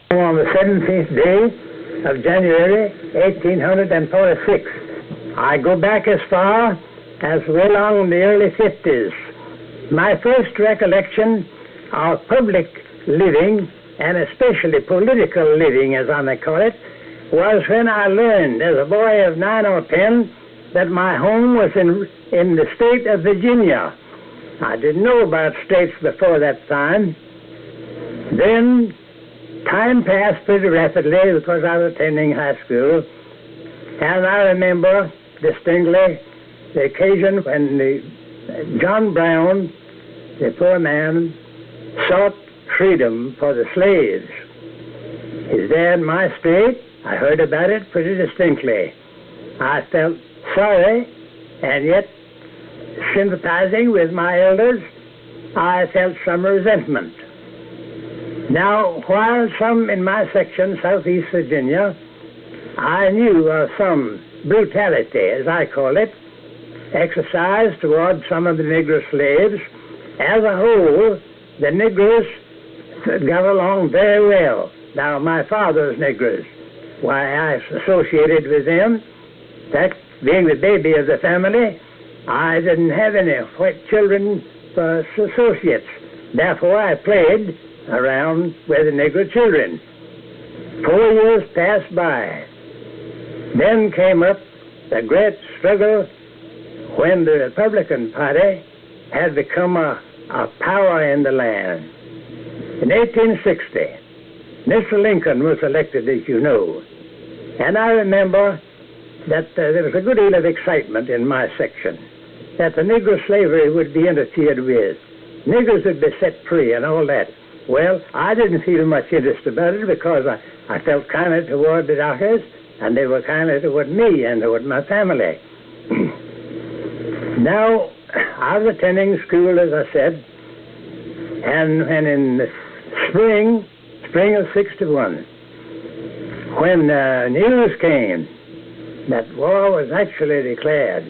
On the 17th day of January, 1846. I go back as far as well on the early 50s. My first recollection of public living, and especially political living, as I may call it, was when I learned as a boy of 9 or 10 that my home was in the state of Virginia. I didn't know about states before that time. Then time passed pretty rapidly because I was attending high school, and I remember distinctly the occasion when John Brown, the poor man, sought freedom for the slaves. He's there in my state. I heard about it pretty distinctly. I felt sorry, and yet sympathizing with my elders, I felt some resentment. Now, while some in my section, Southeast Virginia, I knew of some brutality, as I call it, exercised toward some of the Negro slaves, as a whole, the Negroes got along very well. Now, my father's Negroes, why I associated with them, in fact, being the baby of the family, I didn't have any white children for associates. Therefore, I played around with the Negro children. 4 years passed by. Then came up the great struggle when the Republican Party had become a power in the land. In 1860, Mr. Lincoln was elected, as you know. And I remember that there was a good deal of excitement in my section, that the Negro slavery would be interfered with. Negroes would be set free and all that. Well, I didn't feel much interest about it because I felt kindly toward the doctors, and they were kindly toward me and toward my family. Now, I was attending school, as I said, and in the spring of 61, when news came that war was actually declared.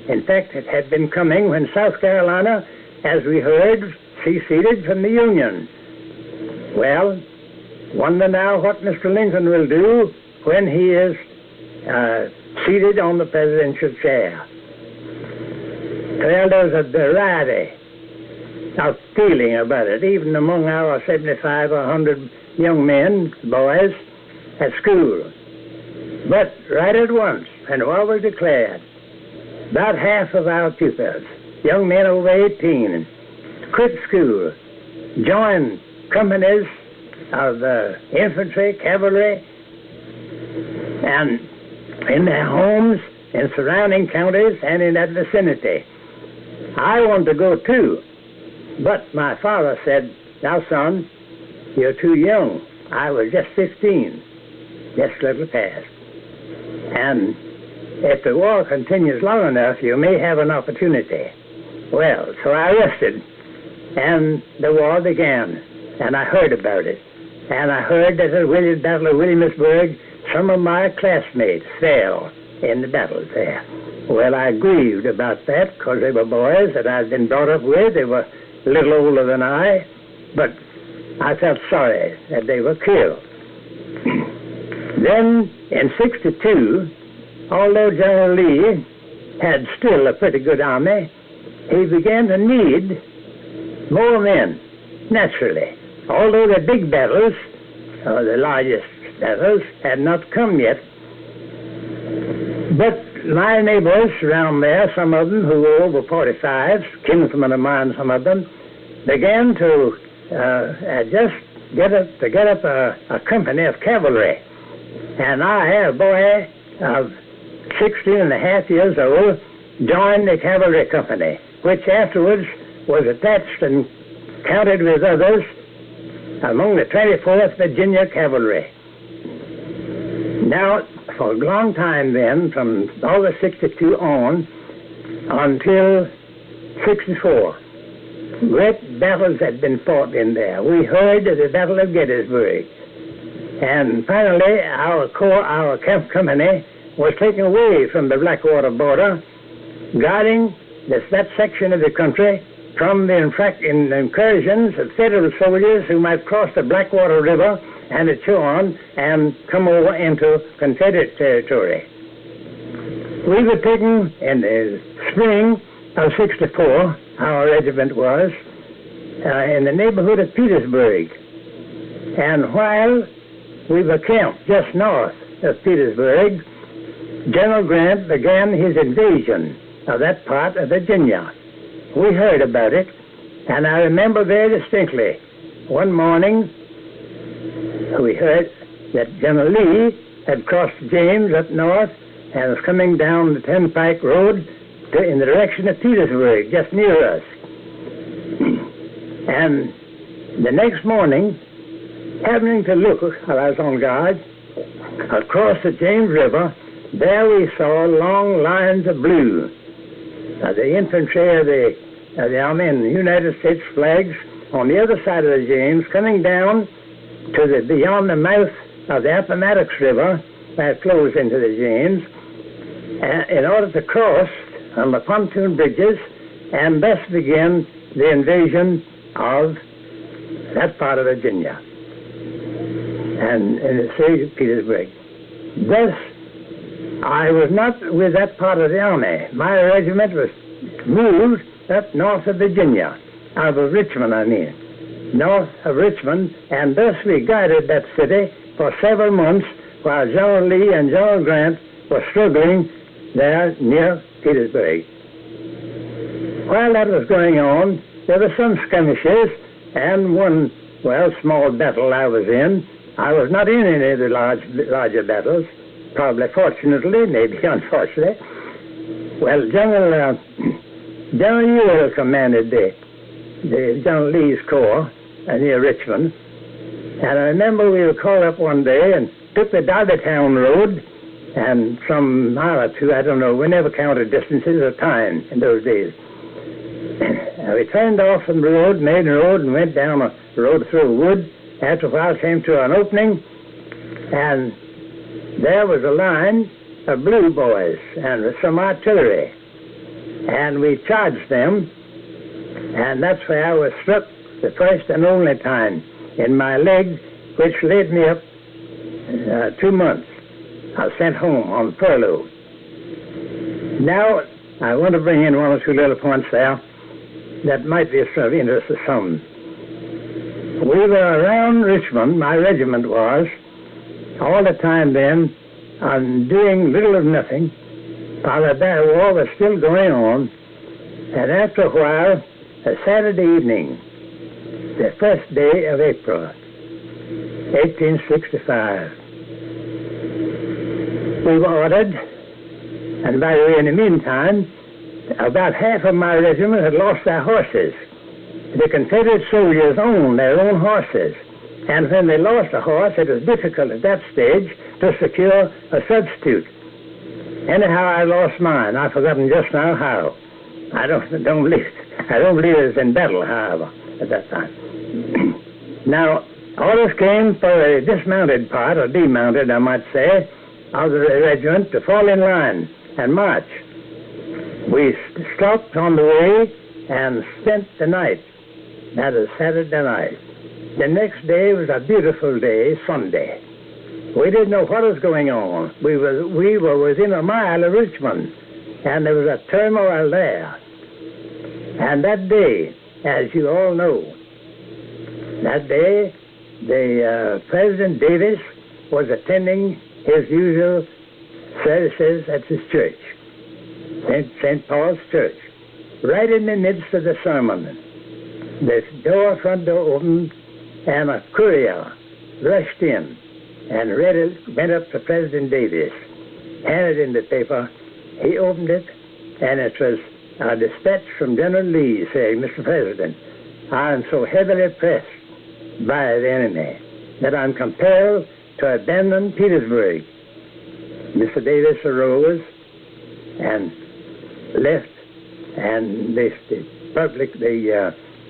In fact, it had been coming when South Carolina, as we heard, seceded from the Union. Well, wonder now what Mr. Lincoln will do when he is seated on the presidential chair. Well, there's a variety of feeling about it, even among our 75 or 100 young men, boys, at school. But right at once, when war was declared, about half of our pupils, young men over 18, quit school, joined companies of infantry, cavalry, and in their homes in surrounding counties and in that vicinity. I wanted to go too, but my father said, "Now, son, you're too young." I was just 15, just a little past. And if the war continues long enough, you may have an opportunity. Well, so I rested, and the war began, and I heard about it. And I heard that at the Battle of Williamsburg, some of my classmates fell in the battle there. Well, I grieved about that because they were boys that I'd been brought up with. They were a little older than I, but I felt sorry that they were killed. Then, in 62, although General Lee had still a pretty good army, he began to need more men, naturally. Although the big battles, or the largest battles, had not come yet. But my neighbors around there, some of them who were over 45, kinsmen of mine, some of them, began to just get up a company of cavalry. And I, a boy of 16 and a half years old, joined the cavalry company, which afterwards was attached and counted with others among the 24th Virginia Cavalry. Now, for a long time then, from August 62 on, until 64, great battles had been fought in there. We heard of the Battle of Gettysburg. And finally, our camp company was taken away from the Blackwater border, guarding that section of the country from the incursions of Federal soldiers who might cross the Blackwater River and a chew on and come over into Confederate territory. We were taken in the spring of '64, our regiment was, in the neighborhood of Petersburg. And while we were camped just north of Petersburg, General Grant began his invasion of that part of Virginia. We heard about it, and I remember very distinctly, one morning we heard that General Lee had crossed James up north and was coming down the Turnpike Road in the direction of Petersburg, just near us. And the next morning, happening to look, while I was on guard, across the James River, there we saw long lines of blue. The infantry of the Army and the United States flags on the other side of the James, coming down to beyond the mouth of the Appomattox River that flows into the James, in order to cross on the pontoon bridges and thus begin the invasion of that part of Virginia and in the city of Petersburg. Thus, I was not with that part of the army. My regiment was moved up north of Virginia, out of Richmond, I mean, north of Richmond, and thus we guided that city for several months while General Lee and General Grant were struggling there near Petersburg. While that was going on, there were some skirmishes and one, small battle I was in. I was not in any of the larger battles, probably fortunately, maybe unfortunately. Well, General Ewell commanded the General Lee's corps near Richmond, and I remember we were called up one day and took the Doggertown Road, and some mile or two, I don't know, we never counted distances or time in those days. We turned off from the road, made a road, and went down a road through a wood. After a while, came to an opening, and there was a line of blue boys and with some artillery. And we charged them, and that's where I was struck the first and only time in my leg, which laid me up 2 months. I was sent home on furlough. Now, I want to bring in one or two little points there that might be of interest to some. We were around Richmond, my regiment was, all the time then, doing little of nothing, while the war was still going on. And after a while, a Saturday evening, the first day of April, 1865, we were ordered, and by the way, in the meantime, about half of my regiment had lost their horses. The Confederate soldiers owned their own horses, and when they lost a horse, it was difficult at that stage to secure a substitute. Anyhow, I lost mine. I've forgotten just now how. I don't believe it was in battle, however, at that time. Now, orders came for a dismounted part, or demounted, I might say, of the regiment to fall in line and march. We stopped on the way and spent the night. That is Saturday night. The next day was a beautiful day, Sunday. We didn't know what was going on. We were within a mile of Richmond, and there was a turmoil there. And that day, as you all know, that day, President Davis was attending his usual services at his church, St. Paul's Church. Right in the midst of the sermon, the front door opened, and a courier rushed in and went up to President Davis, handed him the paper. He opened it, and it was a dispatch from General Lee saying, "Mr. President, I am so heavily pressed by the enemy that I'm compelled to abandon Petersburg." Mr. Davis arose and left, and the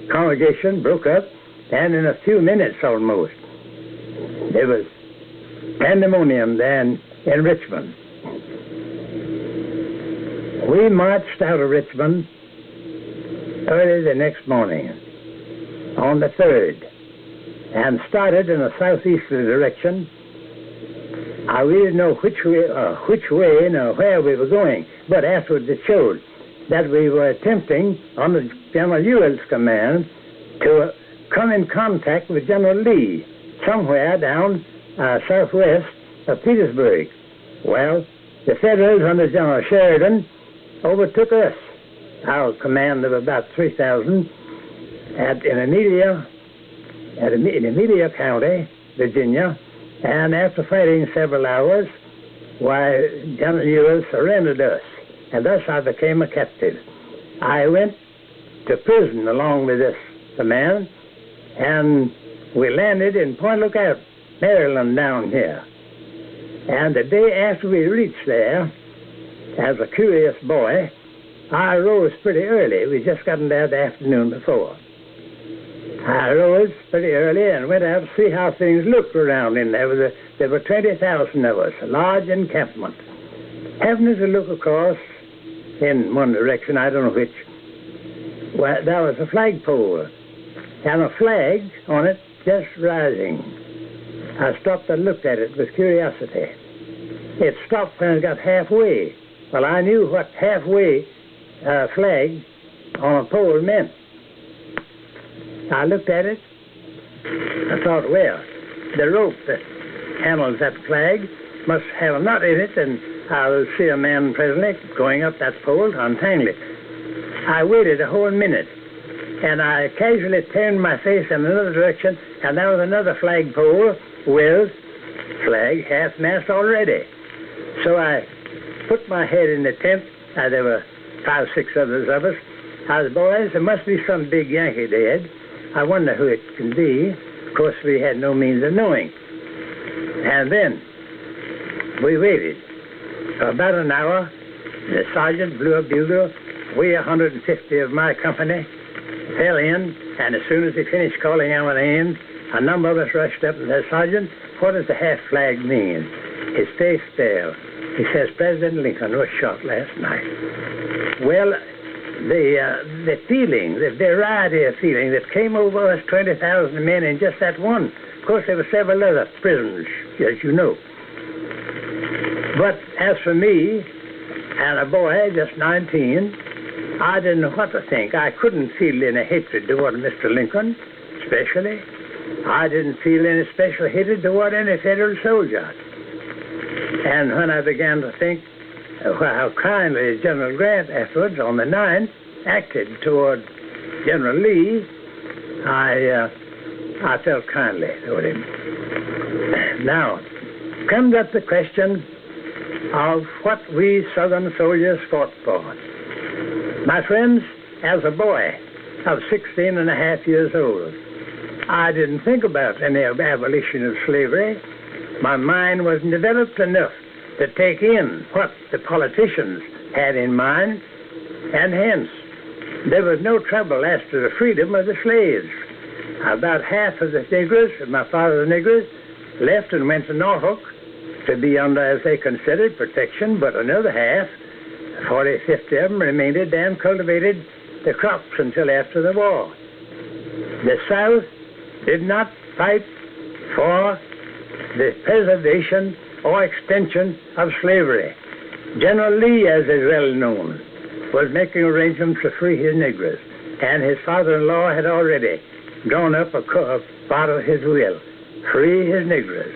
congregation broke up, and in a few minutes almost, there was pandemonium then in Richmond. We marched out of Richmond early the next morning, on the 3rd, and started in a southeasterly direction. I really didn't know which way nor where we were going, but afterwards it showed that we were attempting, under General Ewell's command, to come in contact with General Lee somewhere down southwest of Petersburg. Well, the Federals under General Sheridan overtook us, our command of about 3,000, in Amelia County, Virginia, and after fighting several hours, why, General Ewell surrendered us, and thus I became a captive. I went to prison along with this command, and we landed in Point Lookout, Maryland, down here. And the day after we reached there, as a curious boy, I rose pretty early. We just gotten there the afternoon before. I rose pretty early and went out to see how things looked around in there. There were 20,000 of us, a large encampment. Happening to look across in one direction, I don't know which, well, there was a flagpole and a flag on it just rising. I stopped and looked at it with curiosity. It stopped when it got halfway. Well, I knew what halfway flag on a pole meant. I looked at it. I thought, well, the rope that handles that flag must have a knot in it, and I'll see a man presently going up that pole to untangle it. I waited a whole minute, and I casually turned my face in another direction, and there was another flagpole with flag half-mast already. So I put my head in the tent. There were 5 or 6 others of us. I was, boys, there must be some big Yankee dead. I wonder who it can be. Of course, we had no means of knowing. And then we waited for about an hour. The sergeant blew a bugle. We, 150 of my company, fell in, and as soon as he finished calling our names, a number of us rushed up and said, "Sergeant, what does the half flag mean?" His face fell. He says, "President Lincoln was shot last night." Well, the feeling, the variety of feeling that came over us 20,000 men in just that one. Of course, there were several other prisoners, as you know. But as for me, and a boy, just 19, I didn't know what to think. I couldn't feel any hatred toward Mr. Lincoln, especially. I didn't feel any special hatred toward any Federal soldier. And when I began to think how kindly General Grant afterwards, on the 9th, acted toward General Lee, I felt kindly toward him. Now, comes up the question of what we Southern soldiers fought for. My friends, as a boy of 16 and a half years old, I didn't think about any abolition of slavery. My mind wasn't developed enough to take in what the politicians had in mind, and hence there was no trouble as to the freedom of the slaves. About half of the Negroes, my father's Negroes, left and went to Norfolk to be under, as they considered, protection, but another half, 40, 50 of them, remained there and cultivated the crops until after the war. The South did not fight for the preservation or extension of slavery. General Lee, as is well known, was making arrangements to free his Negroes, and his father-in-law had already drawn up a part of his will, free his Negroes.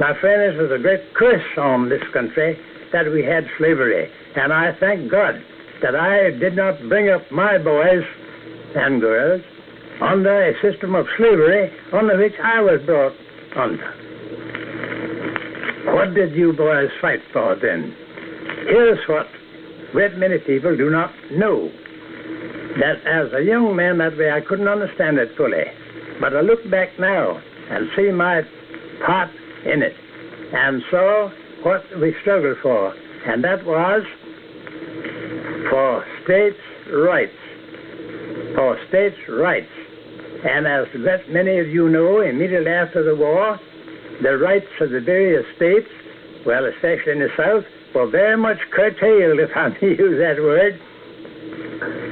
My friend, this was a great curse on this country that we had slavery, and I thank God that I did not bring up my boys and girls under a system of slavery under which I was brought under. What did you boys fight for then? Here's what great many people do not know. That as a young man that way, I couldn't understand it fully. But I look back now and see my part in it and saw what we struggled for. And that was for states' rights. For states' rights. And as many of you know, immediately after the war, the rights of the various states, well, especially in the South, were very much curtailed, if I may use that word.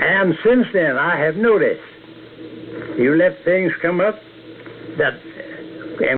And since then, I have noticed, you let things come up, that